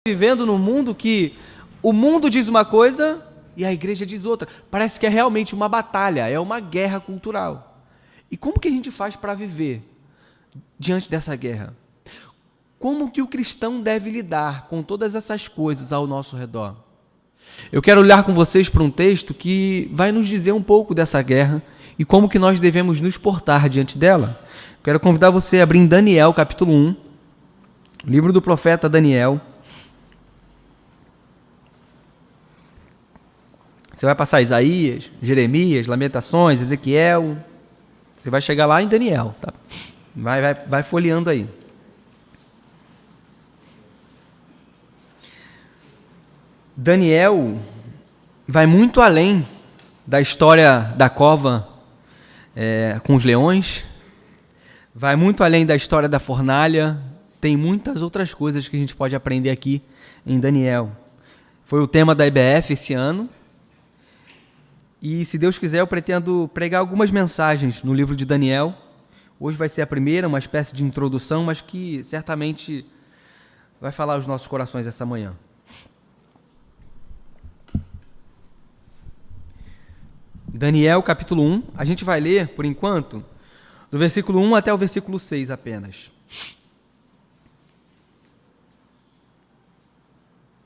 Vivendo num mundo que o mundo diz uma coisa e a igreja diz outra. Parece que é realmente uma batalha, é uma guerra cultural. E como que a gente faz para viver diante dessa guerra? Como que o cristão deve lidar com todas essas coisas ao nosso redor? Eu quero olhar com vocês para um texto que vai nos dizer um pouco dessa guerra e como que nós devemos nos portar diante dela. Quero convidar você a abrir em Daniel, capítulo 1, livro do profeta Daniel. Você vai passar Isaías, Jeremias, Lamentações, Ezequiel. Você vai chegar lá em Daniel, tá? Vai folheando aí. Daniel vai muito além da história da cova com os leões, vai muito além da história da fornalha, tem muitas outras coisas que a gente pode aprender aqui em Daniel. Foi o tema da IBF esse ano, e se Deus quiser eu pretendo pregar algumas mensagens no livro de Daniel. Hoje vai ser a primeira, uma espécie de introdução, mas que certamente vai falar aos nossos corações essa manhã. Daniel, capítulo 1, a gente vai ler, por enquanto, do versículo 1 até o versículo 6 apenas.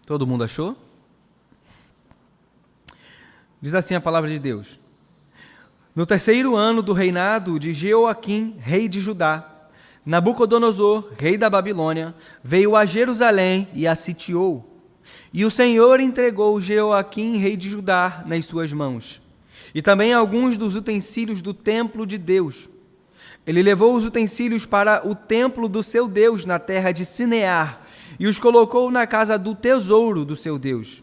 Todo mundo achou? Diz assim a palavra de Deus. No terceiro ano do reinado de Jeoaquim, rei de Judá, Nabucodonosor, rei da Babilônia, veio a Jerusalém e a sitiou. E o Senhor entregou Jeoaquim, rei de Judá, nas suas mãos, e também alguns dos utensílios do templo de Deus. Ele levou os utensílios para o templo do seu Deus na terra de Sinear e os colocou na casa do tesouro do seu Deus.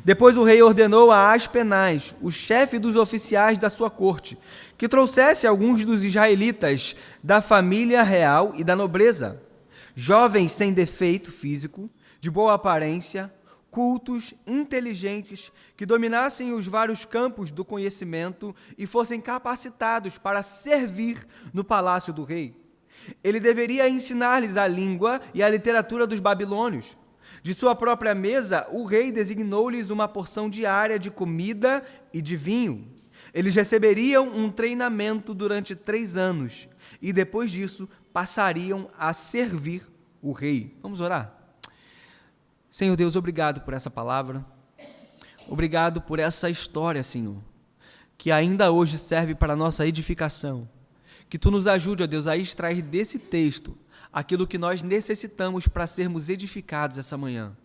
Depois o rei ordenou a Aspenaz, o chefe dos oficiais da sua corte, que trouxesse alguns dos israelitas da família real e da nobreza, jovens sem defeito físico, de boa aparência, cultos, inteligentes, que dominassem os vários campos do conhecimento e fossem capacitados para servir no palácio do rei. Ele deveria ensinar-lhes a língua e a literatura dos babilônios. De sua própria mesa, o rei designou-lhes uma porção diária de comida e de vinho. Eles receberiam um treinamento durante 3 anos e depois disso passariam a servir o rei. Vamos orar? Senhor Deus, obrigado por essa palavra. Obrigado por essa história, Senhor, que ainda hoje serve para a nossa edificação. Que Tu nos ajude, ó Deus, a extrair desse texto aquilo que nós necessitamos para sermos edificados essa manhã.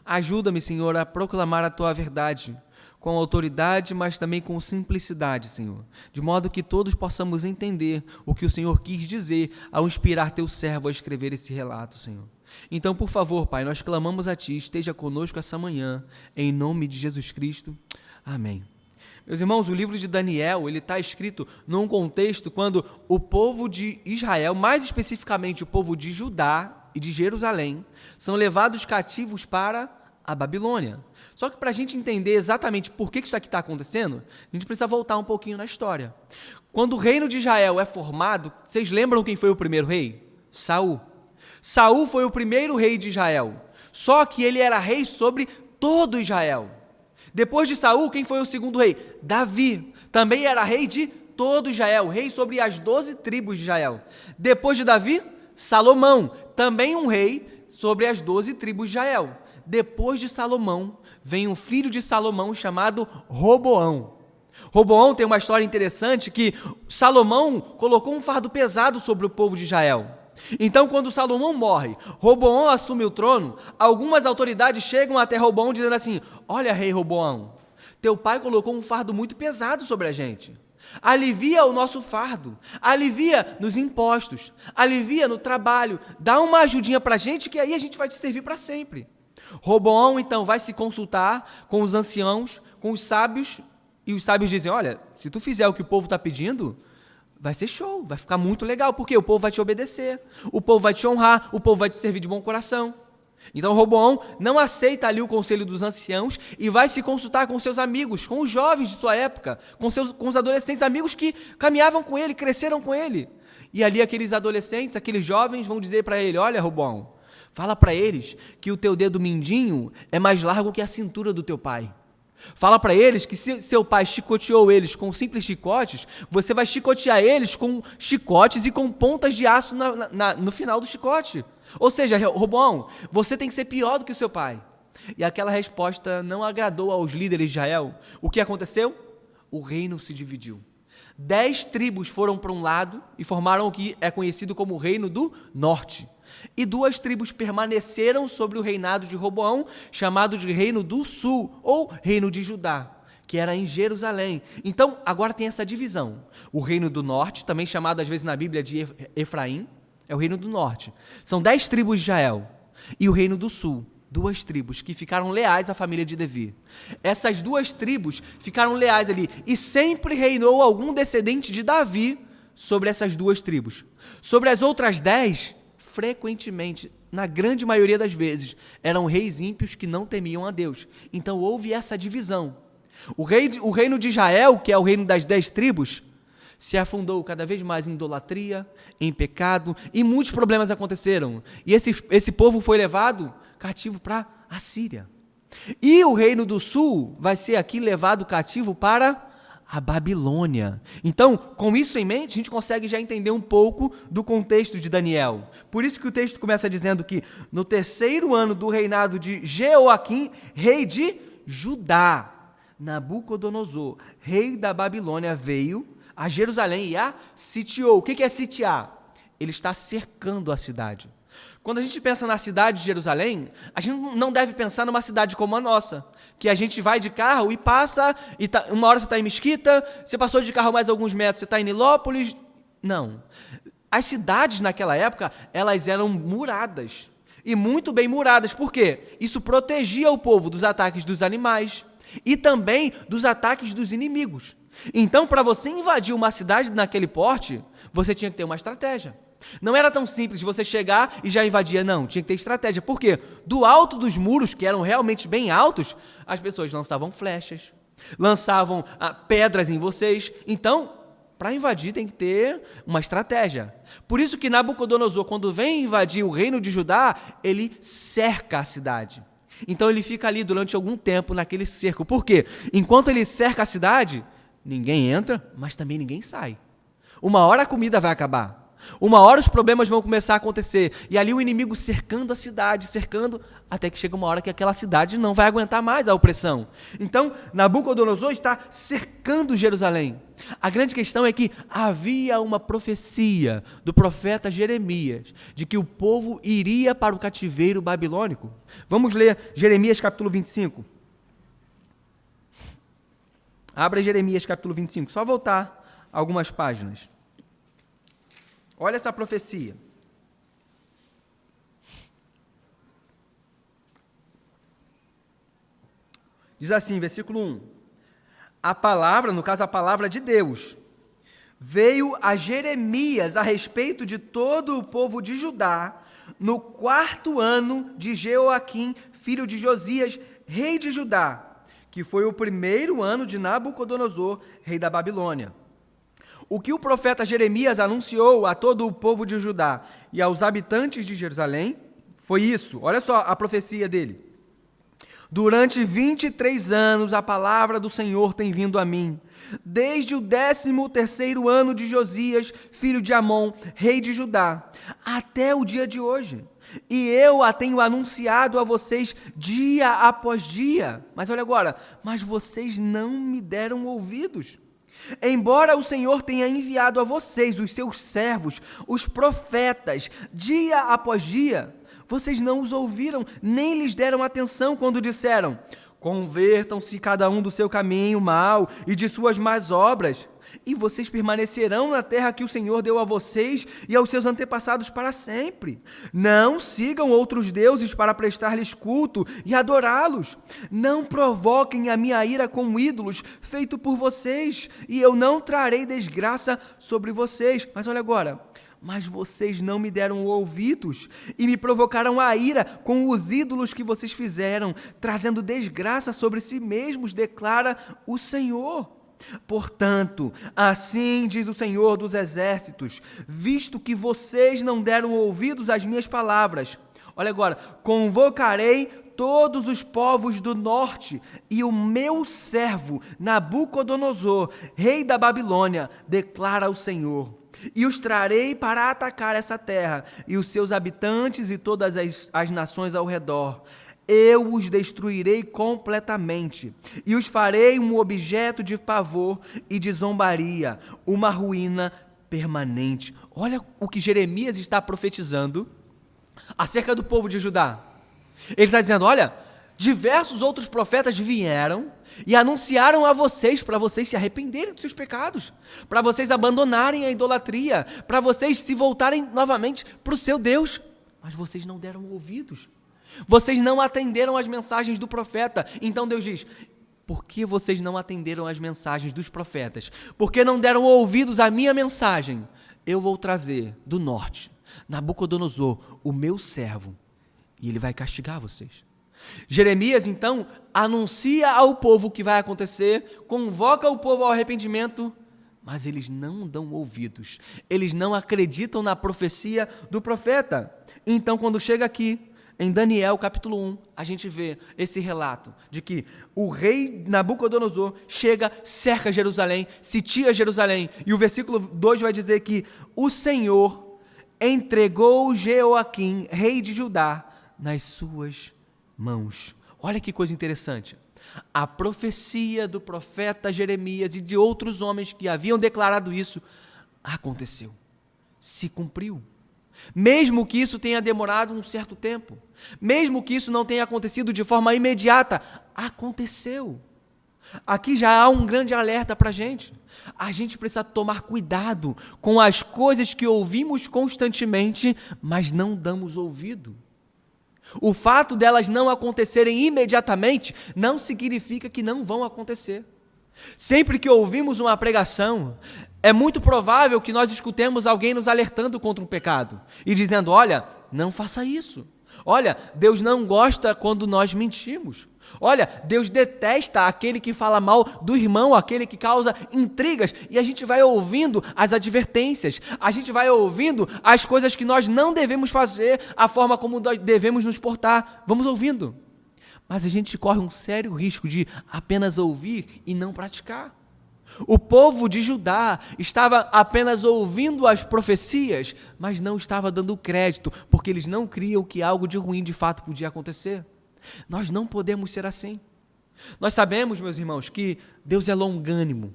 Ajuda-me, Senhor, a proclamar a Tua verdade com autoridade, mas também com simplicidade, Senhor, de modo que todos possamos entender o que o Senhor quis dizer ao inspirar Teu servo a escrever esse relato, Senhor. Então, por favor, Pai, nós clamamos a Ti, esteja conosco essa manhã, em nome de Jesus Cristo. Amém. Meus irmãos, o livro de Daniel, ele está escrito num contexto quando o povo de Israel, mais especificamente o povo de Judá e de Jerusalém, são levados cativos para a Babilônia. Só que para a gente entender exatamente por que isso aqui está acontecendo, a gente precisa voltar um pouquinho na história. Quando o reino de Israel é formado, vocês lembram quem foi o primeiro rei? Saul. Saul foi o primeiro rei de Israel, só que ele era rei sobre todo Israel. Depois de Saul, quem foi o segundo rei? Davi, também era rei de todo Israel, rei sobre as 12 tribos de Israel. Depois de Davi, Salomão, também um rei sobre as 12 tribos de Israel. Depois de Salomão, vem um filho de Salomão chamado Roboão. Roboão tem uma história interessante que Salomão colocou um fardo pesado sobre o povo de Israel. Então, quando Salomão morre, Roboão assume o trono, algumas autoridades chegam até Roboão dizendo assim: olha, rei Roboão, teu pai colocou um fardo muito pesado sobre a gente. Alivia o nosso fardo, alivia nos impostos, alivia no trabalho, dá uma ajudinha para a gente que aí a gente vai te servir para sempre. Roboão, então, vai se consultar com os anciãos, com os sábios, e os sábios dizem: olha, se tu fizer o que o povo está pedindo, vai ser show, vai ficar muito legal, porque o povo vai te obedecer, o povo vai te honrar, o povo vai te servir de bom coração. Então Roboão não aceita ali o conselho dos anciãos e vai se consultar com seus amigos, com os jovens de sua época, com os adolescentes, amigos que caminhavam com ele, cresceram com ele. E ali aqueles adolescentes, aqueles jovens vão dizer para ele: olha, Roboão, fala para eles que o teu dedo mindinho é mais largo que a cintura do teu pai. Fala para eles que se seu pai chicoteou eles com simples chicotes, você vai chicotear eles com chicotes e com pontas de aço no final do chicote. Ou seja, Roboão, você tem que ser pior do que o seu pai. E aquela resposta não agradou aos líderes de Israel. O que aconteceu? O reino se dividiu. 10 tribos foram para um lado e formaram o que é conhecido como o Reino do Norte. E 2 tribos permaneceram sobre o reinado de Roboão, chamado de Reino do Sul, ou Reino de Judá, que era em Jerusalém. Então, agora tem essa divisão. O Reino do Norte, também chamado às vezes na Bíblia de Efraim, é o Reino do Norte. São 10 tribos de Israel. E o Reino do Sul, 2 tribos que ficaram leais à família de Levi. Essas 2 tribos ficaram leais ali, e sempre reinou algum descendente de Davi sobre essas 2 tribos. Sobre as outras 10, frequentemente, na grande maioria das vezes, eram reis ímpios que não temiam a Deus. Então houve essa divisão. O reino de Israel, que é o reino das 10 tribos, se afundou cada vez mais em idolatria, em pecado, e muitos problemas aconteceram. E esse povo foi levado cativo para a Síria. E o reino do sul vai ser aqui levado cativo para a Babilônia. Então, com isso em mente, a gente consegue já entender um pouco do contexto de Daniel. Por isso que o texto começa dizendo que no 3º ano do reinado de Jeoaquim, rei de Judá, Nabucodonosor, rei da Babilônia, veio a Jerusalém e a sitiou. O que é sitiar? Ele está cercando a cidade. Quando a gente pensa na cidade de Jerusalém, a gente não deve pensar numa cidade como a nossa, que a gente vai de carro e passa, e uma hora você está em Mesquita, você passou de carro mais alguns metros, você está em Nilópolis. Não. As cidades naquela época, elas eram muradas, e muito bem muradas. Por quê? Isso protegia o povo dos ataques dos animais e também dos ataques dos inimigos. Então, para você invadir uma cidade naquele porte, você tinha que ter uma estratégia. Não era tão simples de você chegar e já invadir, não. Tinha que ter estratégia. Por quê? Do alto dos muros, que eram realmente bem altos, as pessoas lançavam flechas, lançavam pedras em vocês. Então, para invadir tem que ter uma estratégia. Por isso que Nabucodonosor, quando vem invadir o reino de Judá, ele cerca a cidade. Então ele fica ali durante algum tempo naquele cerco. Por quê? Enquanto ele cerca a cidade, ninguém entra, mas também ninguém sai. Uma hora a comida vai acabar. Uma hora os problemas vão começar a acontecer. E ali o inimigo cercando a cidade, cercando, até que chega uma hora que aquela cidade não vai aguentar mais a opressão. Então, Nabucodonosor está cercando Jerusalém. A grande questão é que havia uma profecia do profeta Jeremias, de que o povo iria para o cativeiro babilônico. Vamos ler Jeremias capítulo 25. Abra Jeremias capítulo 25, só voltar algumas páginas. Olha essa profecia. Diz assim, versículo 1. A palavra, no caso a palavra de Deus, veio a Jeremias a respeito de todo o povo de Judá, no 4º ano de Jeoaquim, filho de Josias, rei de Judá, que foi o 1º ano de Nabucodonosor, rei da Babilônia. O que o profeta Jeremias anunciou a todo o povo de Judá e aos habitantes de Jerusalém foi isso. Olha só a profecia dele. Durante 23 anos a palavra do Senhor tem vindo a mim, desde o 13º ano de Josias, filho de Amon, rei de Judá, até o dia de hoje. E eu a tenho anunciado a vocês dia após dia. Mas olha agora, mas vocês não me deram ouvidos. Embora o Senhor tenha enviado a vocês, os seus servos, os profetas, dia após dia, vocês não os ouviram, nem lhes deram atenção quando disseram: convertam-se cada um do seu caminho mau e de suas más obras, e vocês permanecerão na terra que o Senhor deu a vocês e aos seus antepassados para sempre. Não sigam outros deuses para prestar-lhes culto e adorá-los. Não provoquem a minha ira com ídolos feito por vocês, e eu não trarei desgraça sobre vocês. Mas olha agora, mas vocês não me deram ouvidos e me provocaram a ira com os ídolos que vocês fizeram, trazendo desgraça sobre si mesmos, declara o Senhor. Portanto, assim diz o Senhor dos Exércitos, visto que vocês não deram ouvidos às minhas palavras, olha agora, convocarei todos os povos do norte e o meu servo Nabucodonosor, rei da Babilônia, declara o Senhor, e os trarei para atacar essa terra e os seus habitantes e todas as nações ao redor. Eu os destruirei completamente e os farei um objeto de pavor e de zombaria, uma ruína permanente. Olha o que Jeremias está profetizando acerca do povo de Judá. Ele está dizendo, olha, diversos outros profetas vieram e anunciaram a vocês, para vocês se arrependerem dos seus pecados, para vocês abandonarem a idolatria, para vocês se voltarem novamente para o seu Deus, mas vocês não deram ouvidos. Vocês não atenderam às mensagens do profeta. Então Deus diz, por que vocês não atenderam às mensagens dos profetas? Porque não deram ouvidos à minha mensagem? Eu vou trazer do norte Nabucodonosor, o meu servo, e ele vai castigar vocês. Jeremias, então, anuncia ao povo o que vai acontecer, convoca o povo ao arrependimento, mas eles não dão ouvidos. Eles não acreditam na profecia do profeta. Então, quando chega aqui, em Daniel, capítulo 1, a gente vê esse relato de que o rei Nabucodonosor chega, cerca Jerusalém, sitia Jerusalém, e o versículo 2 vai dizer que o Senhor entregou Jeoaquim, rei de Judá, nas suas mãos. Olha que coisa interessante. A profecia do profeta Jeremias e de outros homens que haviam declarado isso aconteceu, se cumpriu. Mesmo que isso tenha demorado um certo tempo, mesmo que isso não tenha acontecido de forma imediata, aconteceu. Aqui já há um grande alerta para a gente. A gente precisa tomar cuidado com as coisas que ouvimos constantemente, mas não damos ouvido. O fato delas não acontecerem imediatamente não significa que não vão acontecer. Sempre que ouvimos uma pregação, é muito provável que nós escutemos alguém nos alertando contra um pecado e dizendo, olha, não faça isso. Olha, Deus não gosta quando nós mentimos. Olha, Deus detesta aquele que fala mal do irmão, aquele que causa intrigas. E a gente vai ouvindo as advertências, a gente vai ouvindo as coisas que nós não devemos fazer, a forma como nós devemos nos portar. Vamos ouvindo. Mas a gente corre um sério risco de apenas ouvir e não praticar. O povo de Judá estava apenas ouvindo as profecias, mas não estava dando crédito, porque eles não criam que algo de ruim de fato podia acontecer. Nós não podemos ser assim. Nós sabemos, meus irmãos, que Deus é longânimo,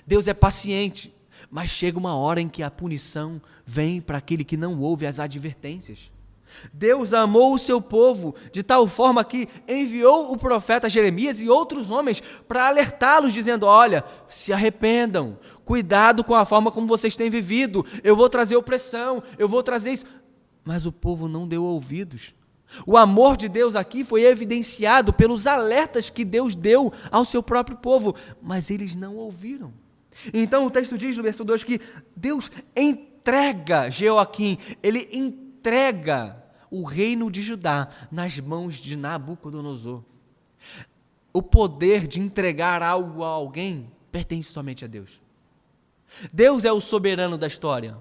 Deus é paciente, mas chega uma hora em que a punição vem para aquele que não ouve as advertências. Deus amou o seu povo de tal forma que enviou o profeta Jeremias e outros homens para alertá-los, dizendo, olha, se arrependam, cuidado com a forma como vocês têm vivido, eu vou trazer opressão, eu vou trazer isso. Mas o povo não deu ouvidos. O amor de Deus aqui foi evidenciado pelos alertas que Deus deu ao seu próprio povo, mas eles não ouviram. Então o texto diz no versículo 2 que Deus entrega Jeoaquim, ele entrega o reino de Judá nas mãos de Nabucodonosor. O poder de entregar algo a alguém pertence somente a Deus. Deus é o soberano da história.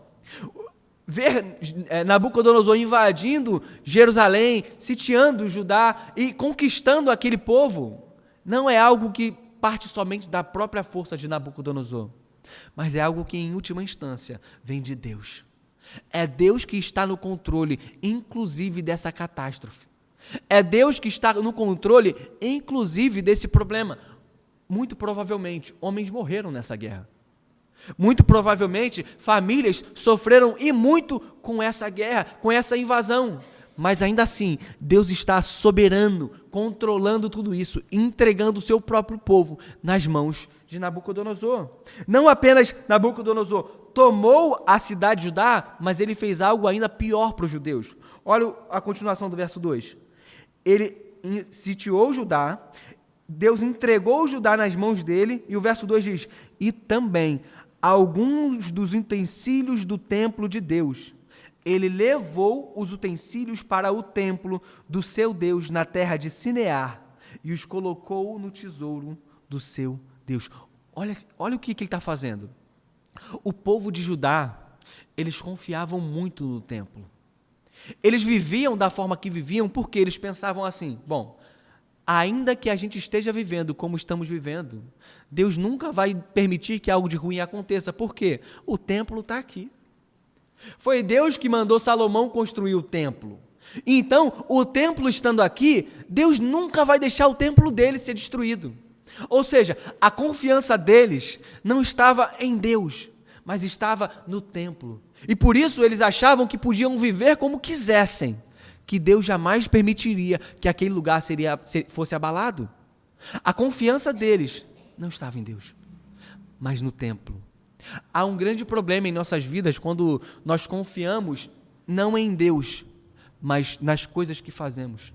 Ver Nabucodonosor invadindo Jerusalém, sitiando Judá e conquistando aquele povo, não é algo que parte somente da própria força de Nabucodonosor, mas é algo que, em última instância, vem de Deus. É Deus que está no controle, inclusive dessa catástrofe. É Deus que está no controle, inclusive desse problema. Muito provavelmente, homens morreram nessa guerra. Muito provavelmente, famílias sofreram e muito com essa guerra, com essa invasão. Mas ainda assim, Deus está soberano, controlando tudo isso, entregando o seu próprio povo nas mãos de Nabucodonosor. Não apenas Nabucodonosor tomou a cidade de Judá, mas ele fez algo ainda pior para os judeus. Olha a continuação do verso 2. Ele sitiou Judá, Deus entregou Judá nas mãos dele, e o verso 2 diz, e também alguns dos utensílios do templo de Deus. Ele levou os utensílios para o templo do seu Deus na terra de Sinear e os colocou no tesouro do seu Deus. Olha o que ele está fazendo. O povo de Judá, eles confiavam muito no templo. Eles viviam da forma que viviam porque eles pensavam assim, bom, ainda que a gente esteja vivendo como estamos vivendo, Deus nunca vai permitir que algo de ruim aconteça. Por quê? O templo está aqui. Foi Deus que mandou Salomão construir o templo. Então, o templo estando aqui, Deus nunca vai deixar o templo dele ser destruído. Ou seja, a confiança deles não estava em Deus, mas estava no templo. E por isso eles achavam que podiam viver como quisessem, que Deus jamais permitiria que aquele lugar fosse abalado. A confiança deles não estava em Deus, mas no templo. Há um grande problema em nossas vidas quando nós confiamos não em Deus, mas nas coisas que fazemos.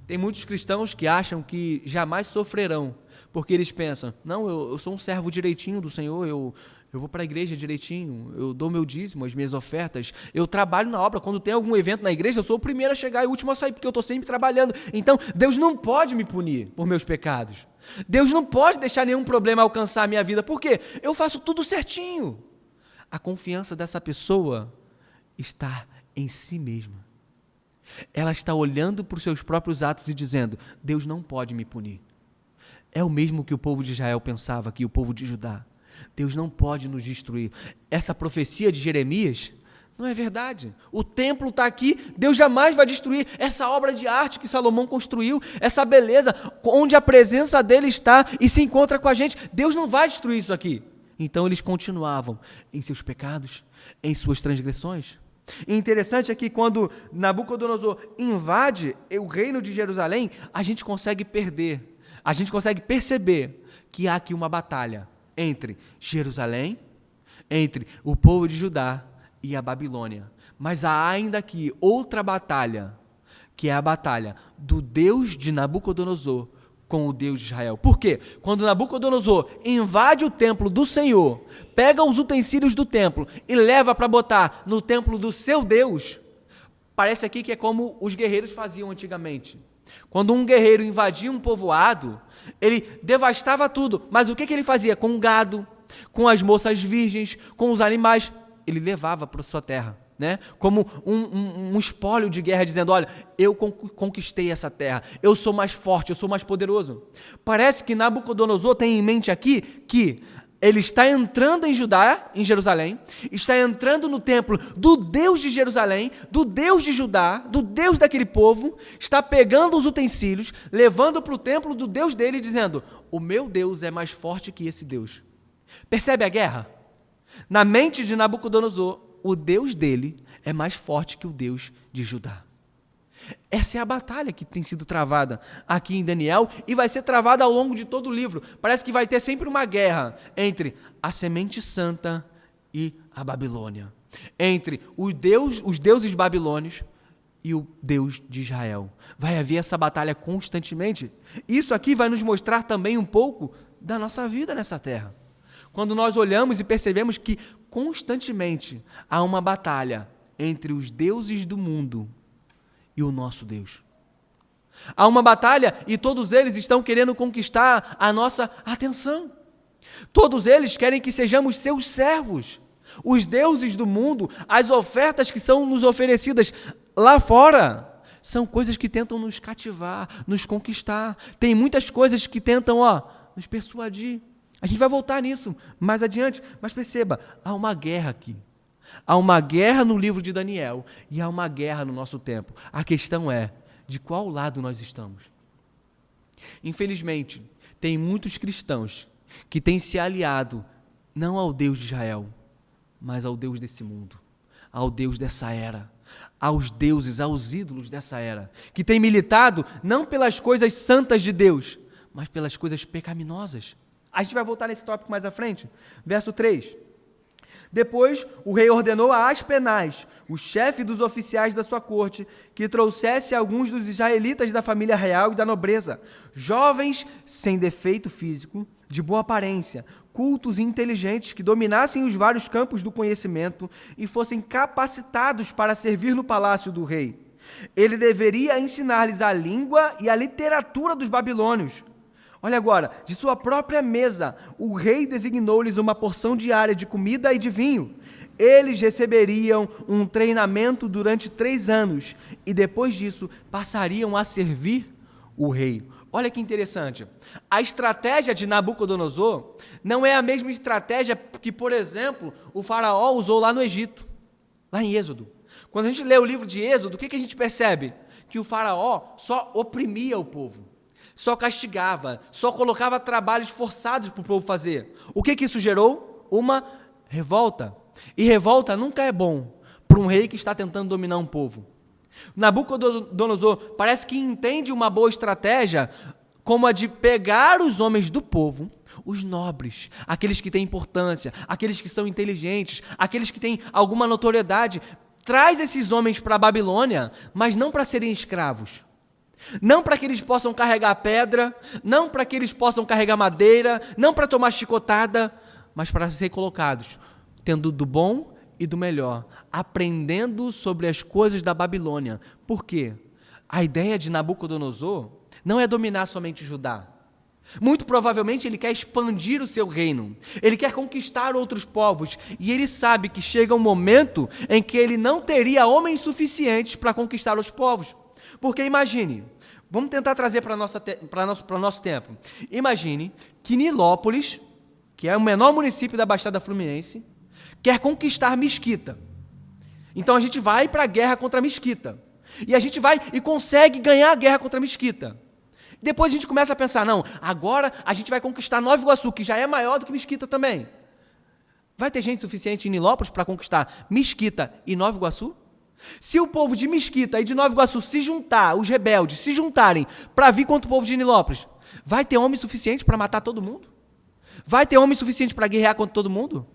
Tem muitos cristãos que acham que jamais sofrerão, porque eles pensam, não, eu sou um servo direitinho do Senhor, eu vou para a igreja direitinho, eu dou meu dízimo, as minhas ofertas, eu trabalho na obra, quando tem algum evento na igreja, eu sou o primeiro a chegar e o último a sair, porque eu estou sempre trabalhando. Então, Deus não pode me punir por meus pecados. Deus não pode deixar nenhum problema alcançar a minha vida, porque eu faço tudo certinho. A confiança dessa pessoa está em si mesma. Ela está olhando para os seus próprios atos e dizendo, Deus não pode me punir. É o mesmo que o povo de Israel pensava, que o povo de Judá. Deus não pode nos destruir. Essa profecia de Jeremias não é verdade. O templo está aqui, Deus jamais vai destruir essa obra de arte que Salomão construiu, essa beleza, onde a presença dele está e se encontra com a gente. Deus não vai destruir isso aqui. Então eles continuavam em seus pecados, em suas transgressões. E interessante é que quando Nabucodonosor invade o reino de Jerusalém, a gente consegue perceber que há aqui uma batalha entre Jerusalém, entre o povo de Judá e a Babilônia. Mas há ainda aqui outra batalha, que é a batalha do Deus de Nabucodonosor com o Deus de Israel. Por quê? Quando Nabucodonosor invade o templo do Senhor, pega os utensílios do templo e leva para botar no templo do seu Deus, parece aqui que é como os guerreiros faziam antigamente. Quando um guerreiro invadia um povoado, ele devastava tudo, mas o que ele fazia? Com o gado, com as moças virgens, com os animais, ele levava para a sua terra, né? Como um espólio de guerra, dizendo, olha, eu conquistei essa terra, eu sou mais forte, eu sou mais poderoso. Parece que Nabucodonosor tem em mente aqui que ele está entrando em Judá, em Jerusalém, está entrando no templo do Deus de Jerusalém, do Deus de Judá, do Deus daquele povo, está pegando os utensílios, levando para o templo do Deus dele, dizendo, o meu Deus é mais forte que esse Deus. Percebe a guerra? Na mente de Nabucodonosor, o Deus dele é mais forte que o Deus de Judá. Essa é a batalha que tem sido travada aqui em Daniel e vai ser travada ao longo de todo o livro. Parece que vai ter sempre uma guerra entre a semente santa e a Babilônia. Entre os deuses babilônios e o Deus de Israel. Vai haver essa batalha constantemente. Isso aqui vai nos mostrar também um pouco da nossa vida nessa terra. Quando nós olhamos e percebemos que constantemente há uma batalha entre os deuses do mundo e o nosso Deus. Há uma batalha e todos eles estão querendo conquistar a nossa atenção. Todos eles querem que sejamos seus servos. Os deuses do mundo, as ofertas que são nos oferecidas lá fora, são coisas que tentam nos cativar, nos conquistar. Tem muitas coisas que tentam nos persuadir. A gente vai voltar nisso mais adiante, mas perceba, há uma guerra aqui. Há uma guerra no livro de Daniel e há uma guerra no nosso tempo. A questão é, de qual lado nós estamos? Infelizmente, tem muitos cristãos que têm se aliado não ao Deus de Israel, mas ao Deus desse mundo, ao Deus dessa era, aos deuses, aos ídolos dessa era, que têm militado não pelas coisas santas de Deus, mas pelas coisas pecaminosas. A gente vai voltar nesse tópico mais à frente. Verso 3. Depois, o rei ordenou a Aspenaz, o chefe dos oficiais da sua corte, que trouxesse alguns dos israelitas da família real e da nobreza, jovens sem defeito físico, de boa aparência, cultos e inteligentes que dominassem os vários campos do conhecimento e fossem capacitados para servir no palácio do rei. Ele deveria ensinar-lhes a língua e a literatura dos babilônios. Olha agora, de sua própria mesa, o rei designou-lhes uma porção diária de comida e de vinho. Eles receberiam um treinamento durante 3 anos e depois disso passariam a servir o rei. Olha que interessante. A estratégia de Nabucodonosor não é a mesma estratégia que, por exemplo, o faraó usou lá no Egito, lá em Êxodo. Quando a gente lê o livro de Êxodo, o que a gente percebe? Que o faraó só oprimia o povo, só castigava, só colocava trabalhos forçados para o povo fazer. O que isso gerou? Uma revolta. E revolta nunca é bom para um rei que está tentando dominar um povo. Nabucodonosor parece que entende uma boa estratégia como a de pegar os homens do povo, os nobres, aqueles que têm importância, aqueles que são inteligentes, aqueles que têm alguma notoriedade, traz esses homens para a Babilônia, mas não para serem escravos. Não para que eles possam carregar pedra, não para que eles possam carregar madeira, não para tomar chicotada, mas para ser colocados, tendo do bom e do melhor, aprendendo sobre as coisas da Babilônia. Por quê? A ideia de Nabucodonosor não é dominar somente Judá. Muito provavelmente ele quer expandir o seu reino, ele quer conquistar outros povos, e ele sabe que chega um momento em que ele não teria homens suficientes para conquistar os povos. Porque imagine, vamos tentar trazer para o nosso tempo, imagine que Nilópolis, que é o menor município da Baixada Fluminense, quer conquistar Mesquita. Então a gente vai para a guerra contra Mesquita, e a gente vai e consegue ganhar a guerra contra Mesquita. Depois a gente começa a pensar, não, agora a gente vai conquistar Nova Iguaçu, que já é maior do que Mesquita também. Vai ter gente suficiente em Nilópolis para conquistar Mesquita e Nova Iguaçu? Se o povo de Mesquita e de Nova Iguaçu se juntar, os rebeldes se juntarem para vir contra o povo de Nilópolis, vai ter homem suficiente para matar todo mundo? Vai ter homem suficiente para guerrear contra todo mundo?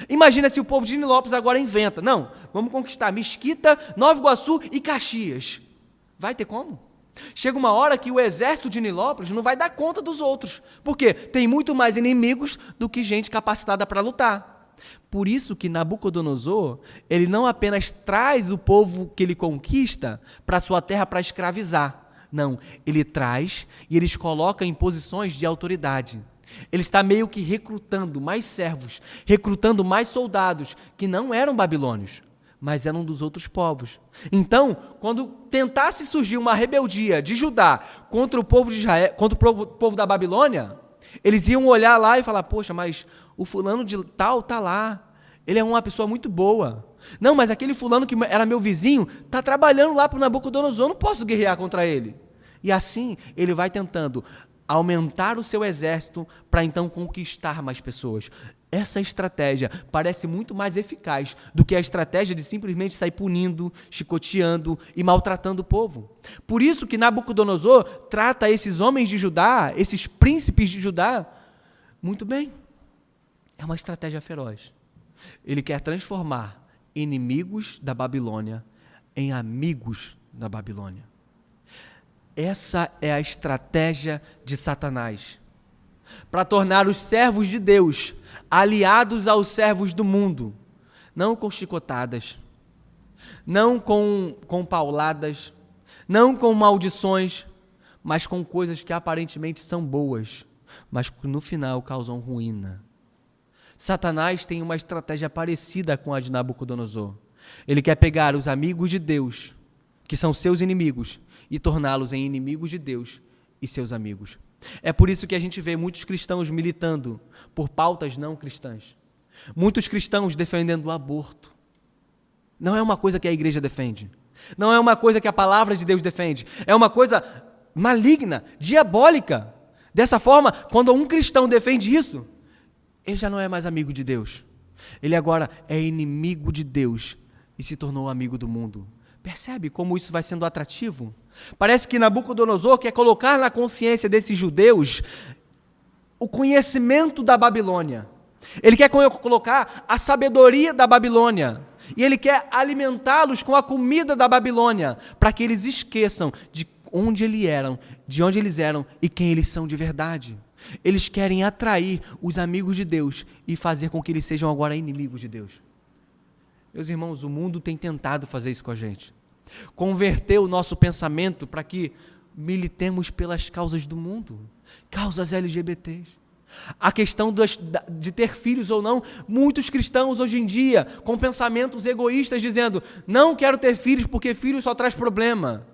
Imagina se o povo de Nilópolis agora inventa, não, vamos conquistar Mesquita, Nova Iguaçu e Caxias. Vai ter como? Chega uma hora que o exército de Nilópolis não vai dar conta dos outros. Por quê? Tem muito mais inimigos do que gente capacitada para lutar. Por isso que Nabucodonosor, ele não apenas traz o povo que ele conquista para sua terra para escravizar. Não, ele traz e eles coloca em posições de autoridade. Ele está meio que recrutando mais servos, recrutando mais soldados que não eram babilônios, mas eram dos outros povos. Então, quando tentasse surgir uma rebeldia de Judá contra o povo de Israel, contra o povo da Babilônia, eles iam olhar lá e falar, poxa, mas o fulano de tal está lá, ele é uma pessoa muito boa. Não, mas aquele fulano que era meu vizinho está trabalhando lá para o Nabucodonosor, eu não posso guerrear contra ele. E assim, ele vai tentando aumentar o seu exército para então conquistar mais pessoas. Essa estratégia parece muito mais eficaz do que a estratégia de simplesmente sair punindo, chicoteando e maltratando o povo. Por isso que Nabucodonosor trata esses homens de Judá, esses príncipes de Judá, muito bem. É uma estratégia feroz. Ele quer transformar inimigos da Babilônia em amigos da Babilônia. Essa é a estratégia de Satanás, para tornar os servos de Deus aliados aos servos do mundo, não com chicotadas, não com pauladas, não com maldições, mas com coisas que aparentemente são boas, mas que no final causam ruína. Satanás tem uma estratégia parecida com a de Nabucodonosor. Ele quer pegar os amigos de Deus, que são seus inimigos, e torná-los em inimigos de Deus e seus amigos. É por isso que a gente vê muitos cristãos militando por pautas não cristãs. Muitos cristãos defendendo o aborto. Não é uma coisa que a igreja defende. Não é uma coisa que a palavra de Deus defende. É uma coisa maligna, diabólica. Dessa forma, quando um cristão defende isso, ele já não é mais amigo de Deus. Ele agora é inimigo de Deus e se tornou amigo do mundo. Percebe como isso vai sendo atrativo? Parece que Nabucodonosor quer colocar na consciência desses judeus o conhecimento da Babilônia. Ele quer colocar a sabedoria da Babilônia. E ele quer alimentá-los com a comida da Babilônia, para que eles esqueçam de onde eles eram e quem eles são de verdade. Eles querem atrair os amigos de Deus e fazer com que eles sejam agora inimigos de Deus. Meus irmãos, o mundo tem tentado fazer isso com a gente. Converter o nosso pensamento para que militemos pelas causas do mundo, causas LGBTs. A questão de ter filhos ou não, muitos cristãos hoje em dia, com pensamentos egoístas, dizendo, não quero ter filhos porque filhos só traz problema.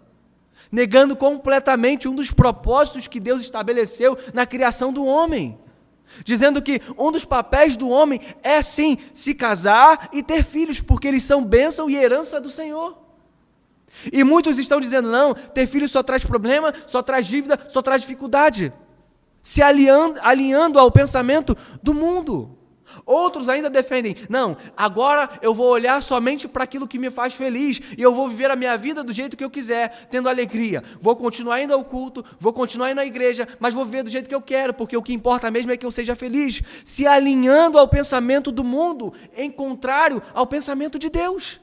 Negando completamente um dos propósitos que Deus estabeleceu na criação do homem. Dizendo que um dos papéis do homem é sim, se casar e ter filhos, porque eles são bênção e herança do Senhor. E muitos estão dizendo, não, ter filhos só traz problema, só traz dívida, só traz dificuldade. Se alinhando ao pensamento do mundo. Outros ainda defendem, não, agora eu vou olhar somente para aquilo que me faz feliz e eu vou viver a minha vida do jeito que eu quiser, tendo alegria. Vou continuar indo ao culto, vou continuar indo à igreja, mas vou viver do jeito que eu quero, porque o que importa mesmo é que eu seja feliz. Se alinhando ao pensamento do mundo, em contrário ao pensamento de Deus.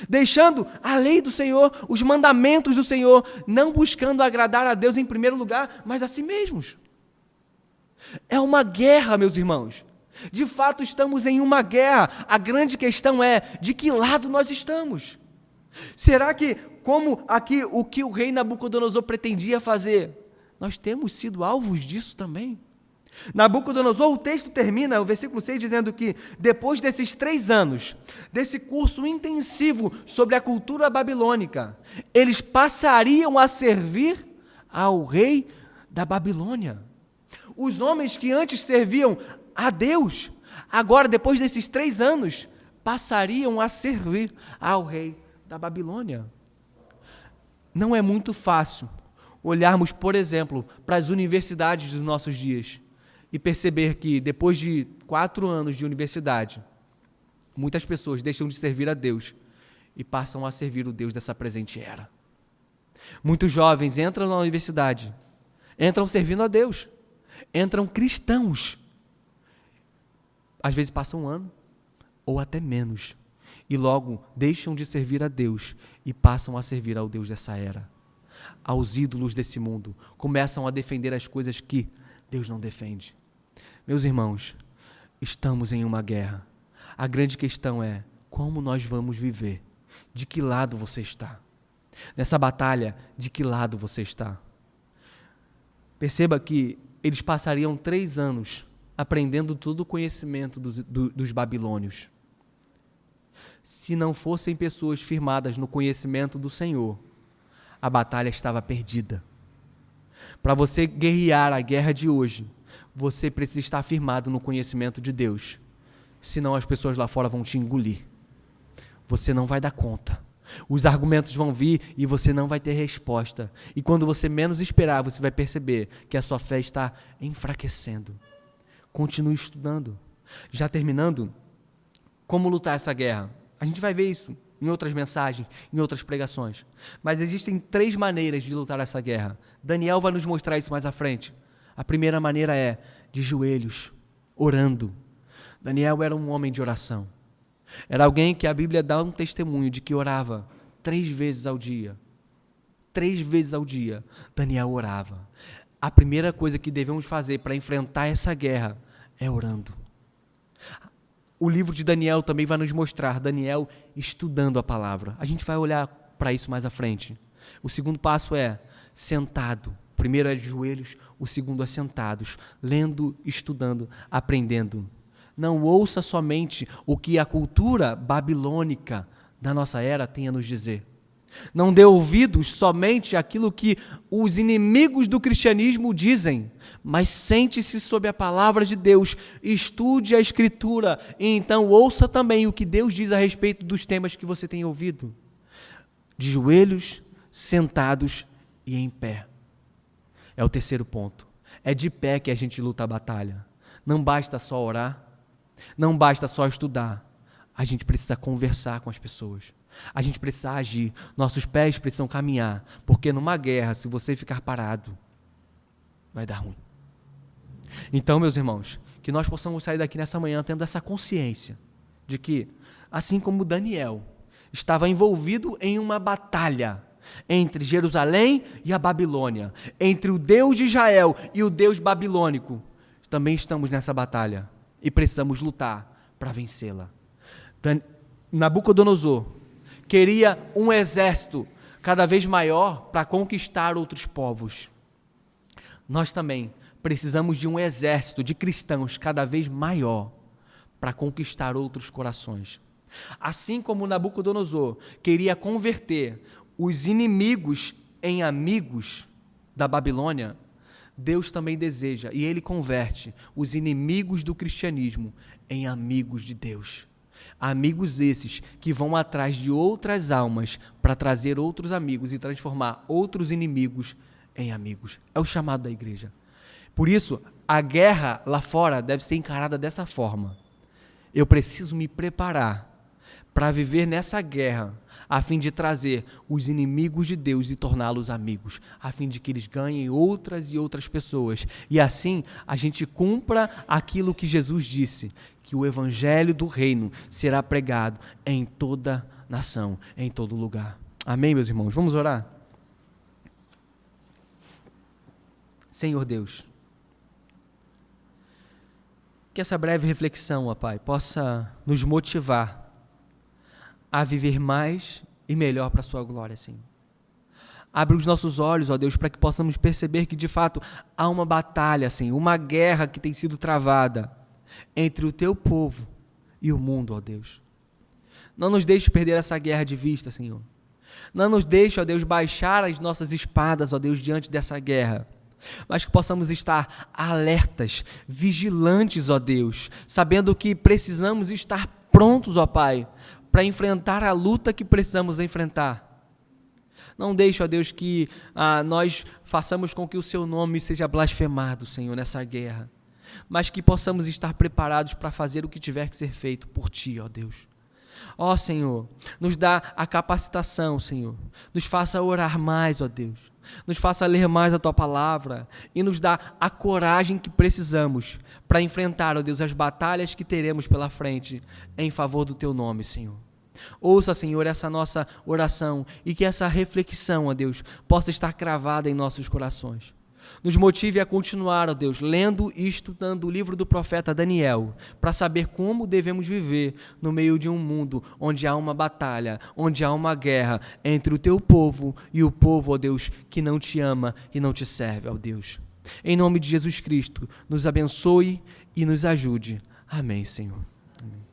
Deixando a lei do Senhor, os mandamentos do Senhor, não buscando agradar a Deus em primeiro lugar, mas a si mesmos. É uma guerra, meus irmãos. De fato, estamos em uma guerra. A grande questão é, de que lado nós estamos? Será que, como aqui o que o rei Nabucodonosor pretendia fazer, nós temos sido alvos disso também? Nabucodonosor, o texto termina, o versículo 6, dizendo que depois desses 3 anos, desse curso intensivo sobre a cultura babilônica, eles passariam a servir ao rei da Babilônia. Os homens que antes serviam a Deus, agora, depois desses 3 anos, passariam a servir ao rei da Babilônia. Não é muito fácil olharmos, por exemplo, para as universidades dos nossos dias e perceber que, depois de 4 anos de universidade, muitas pessoas deixam de servir a Deus e passam a servir o Deus dessa presente era. Muitos jovens entram na universidade, entram servindo a Deus, entram cristãos, às vezes passam 1 ano, ou até menos, e logo deixam de servir a Deus e passam a servir ao Deus dessa era, aos ídolos desse mundo, começam a defender as coisas que Deus não defende. Meus irmãos, estamos em uma guerra. A grande questão é, como nós vamos viver? De que lado você está? Nessa batalha, de que lado você está? Perceba que eles passariam 3 anos aprendendo todo o conhecimento dos babilônios. Se não fossem pessoas firmadas no conhecimento do Senhor, a batalha estava perdida. Para você guerrear a guerra de hoje, você precisa estar firmado no conhecimento de Deus. Senão as pessoas lá fora vão te engolir. Você não vai dar conta. Os argumentos vão vir e você não vai ter resposta. E quando você menos esperar, você vai perceber que a sua fé está enfraquecendo. Continue estudando. Já terminando, como lutar essa guerra? A gente vai ver isso em outras mensagens, em outras pregações. Mas existem 3 maneiras de lutar essa guerra. Daniel vai nos mostrar isso mais à frente. A primeira maneira é de joelhos, orando. Daniel era um homem de oração. Era alguém que a Bíblia dá um testemunho de que orava 3 vezes ao dia. 3 vezes ao dia, Daniel orava. A primeira coisa que devemos fazer para enfrentar essa guerra é orando. O livro de Daniel também vai nos mostrar Daniel estudando a palavra. A gente vai olhar para isso mais à frente. O segundo passo é sentado. O primeiro é de joelhos, o segundo é sentados, lendo, estudando, aprendendo. Não ouça somente o que a cultura babilônica da nossa era tem a nos dizer. Não dê ouvidos somente àquilo que os inimigos do cristianismo dizem, mas sente-se sob a palavra de Deus, estude a Escritura e então ouça também o que Deus diz a respeito dos temas que você tem ouvido. De joelhos, sentados e em pé. É o terceiro ponto. É de pé que a gente luta a batalha. Não basta só orar, não basta só estudar. A gente precisa conversar com as pessoas. A gente precisa agir. Nossos pés precisam caminhar. Porque numa guerra, se você ficar parado, vai dar ruim. Então, meus irmãos, que nós possamos sair daqui nessa manhã tendo essa consciência de que, assim como Daniel estava envolvido em uma batalha, entre Jerusalém e a Babilônia, entre o Deus de Israel e o Deus babilônico. Também estamos nessa batalha e precisamos lutar para vencê-la. Nabucodonosor queria um exército cada vez maior para conquistar outros povos. Nós também precisamos de um exército de cristãos cada vez maior para conquistar outros corações. Assim como Nabucodonosor queria converter os inimigos em amigos da Babilônia, Deus também deseja, e Ele converte os inimigos do cristianismo em amigos de Deus. Amigos esses que vão atrás de outras almas para trazer outros amigos e transformar outros inimigos em amigos. É o chamado da igreja. Por isso, a guerra lá fora deve ser encarada dessa forma. Eu preciso me preparar para viver nessa guerra, a fim de trazer os inimigos de Deus e torná-los amigos, a fim de que eles ganhem outras e outras pessoas. E assim, a gente cumpra aquilo que Jesus disse, que o evangelho do reino será pregado em toda nação, em todo lugar. Amém, meus irmãos? Vamos orar? Senhor Deus, que essa breve reflexão, ó Pai, possa nos motivar a viver mais e melhor para a sua glória, Senhor. Abre os nossos olhos, ó Deus, para que possamos perceber que, de fato, há uma batalha, Senhor, uma guerra que tem sido travada entre o Teu povo e o mundo, ó Deus. Não nos deixe perder essa guerra de vista, Senhor. Não nos deixe, ó Deus, baixar as nossas espadas, ó Deus, diante dessa guerra, mas que possamos estar alertas, vigilantes, ó Deus, sabendo que precisamos estar prontos, ó Pai, para enfrentar a luta que precisamos enfrentar. Não deixe, ó Deus, que nós façamos com que o Seu nome seja blasfemado, Senhor, nessa guerra, mas que possamos estar preparados para fazer o que tiver que ser feito por Ti, ó Deus. Ó Senhor, nos dá a capacitação, Senhor, nos faça orar mais, ó Deus, nos faça ler mais a Tua palavra e nos dá a coragem que precisamos para enfrentar, ó Deus, as batalhas que teremos pela frente em favor do Teu nome, Senhor. Ouça, Senhor, essa nossa oração e que essa reflexão, ó Deus, possa estar cravada em nossos corações. Nos motive a continuar, ó Deus, lendo e estudando o livro do profeta Daniel, para saber como devemos viver no meio de um mundo onde há uma batalha, onde há uma guerra entre o Teu povo e o povo, ó Deus, que não Te ama e não Te serve, ó Deus. Em nome de Jesus Cristo, nos abençoe e nos ajude. Amém, Senhor. Amém.